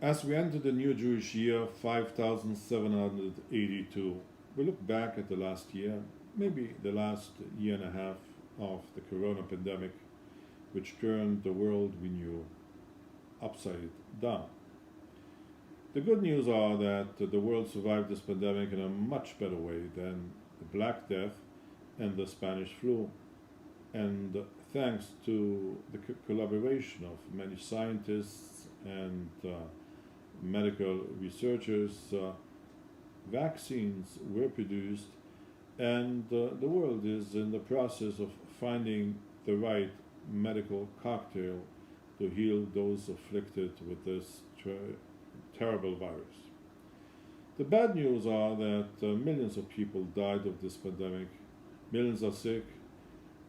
As we enter the new Jewish year 5782, we look back at the last year, maybe the last year and a half of the corona pandemic, which turned the world we knew upside down. The good news are that the world survived this pandemic in a much better way than the Black Death and the Spanish flu. And thanks to the collaboration of many scientists and medical researchers, vaccines were produced, and the world is in the process of finding the right medical cocktail to heal those afflicted with this terrible virus. The bad news are that millions of people died of this pandemic, millions are sick,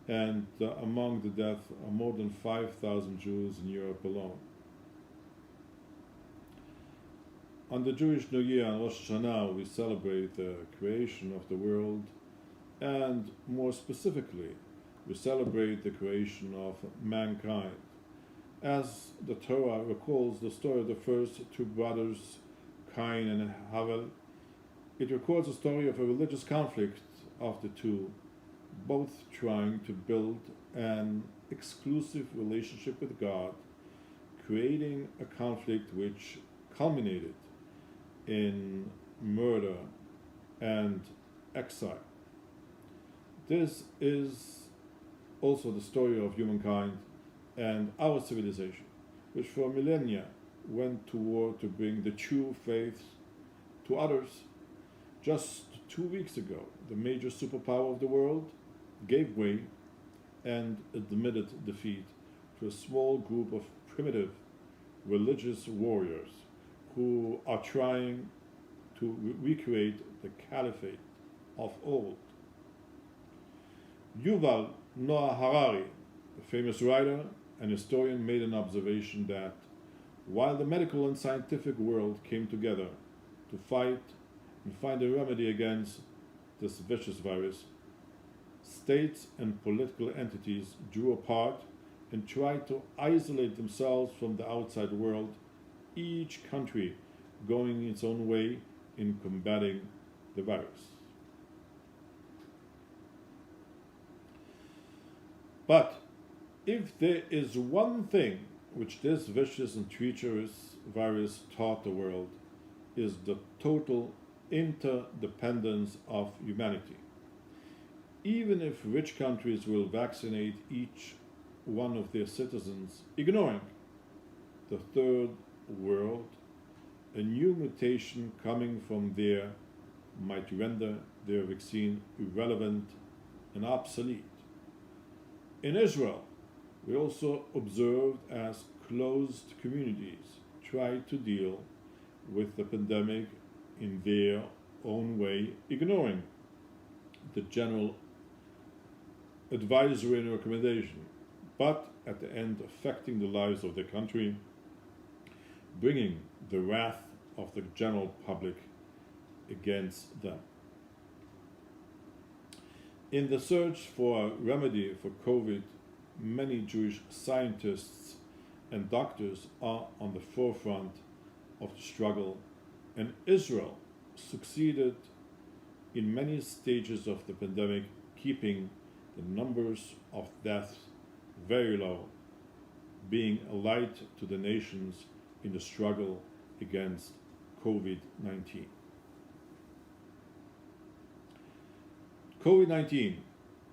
and among the deaths are more than 5,000 Jews in Europe alone. On the Jewish New Year, on Rosh Hashanah, we celebrate the creation of the world, and more specifically, we celebrate the creation of mankind. As the Torah recalls the story of the first two brothers, Cain and Havel, it records a story of a religious conflict of the two, both trying to build an exclusive relationship with God, creating a conflict which culminated in murder and exile. This is also the story of humankind and our civilization, which for millennia went to war to bring the true faith to others. Just 2 weeks ago, the major superpower of the world gave way and admitted defeat to a small group of primitive religious warriors who are trying to recreate the caliphate of old. Yuval Noah Harari, the famous writer and historian, made an observation that while the medical and scientific world came together to fight and find a remedy against this vicious virus, states and political entities drew apart and tried to isolate themselves from the outside world, each country going its own way in combating the virus. But if there is one thing which this vicious and treacherous virus taught the world, is the total interdependence of humanity. Even if rich countries will vaccinate each one of their citizens, ignoring the third world, a new mutation coming from there might render their vaccine irrelevant and obsolete. In Israel, we also observed as closed communities tried to deal with the pandemic in their own way, ignoring the general advisory and recommendation, but at the end affecting the lives of the country, bringing the wrath of the general public against them. In the search for a remedy for COVID, many Jewish scientists and doctors are on the forefront of the struggle, and Israel succeeded in many stages of the pandemic, keeping the numbers of deaths very low, being a light to the nations in the struggle against COVID-19. COVID-19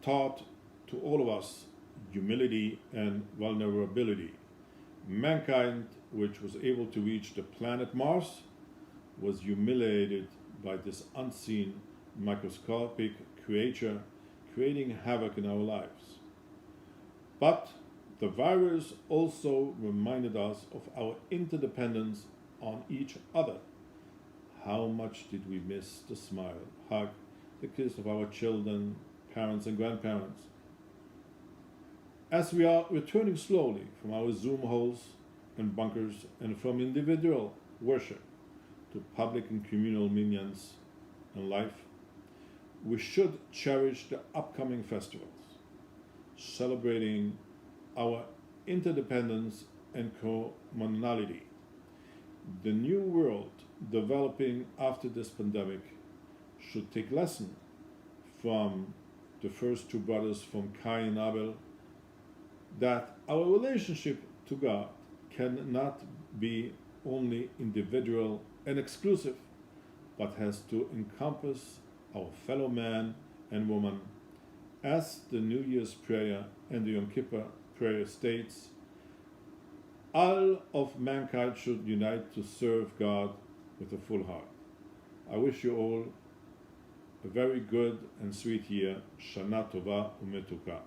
taught to all of us humility and vulnerability. Mankind, which was able to reach the planet Mars, was humiliated by this unseen microscopic creature creating havoc in our lives. But the virus also reminded us of our interdependence on each other. How much did we miss the smile, hug, the kiss of our children, parents and grandparents? As we are returning slowly from our Zoom halls and bunkers and from individual worship to public and communal minions and life, we should cherish the upcoming festivals, celebrating our interdependence and commonality. the new world developing after this pandemic should take lesson from the first two brothers from Cain and Abel, that our relationship to God cannot be only individual and exclusive, but has to encompass our fellow man and woman. As the New Year's prayer and the Yom Kippur prayer states, all of mankind should unite to serve God with a full heart. I wish you all a very good and sweet year. Shana Tova Umetuka.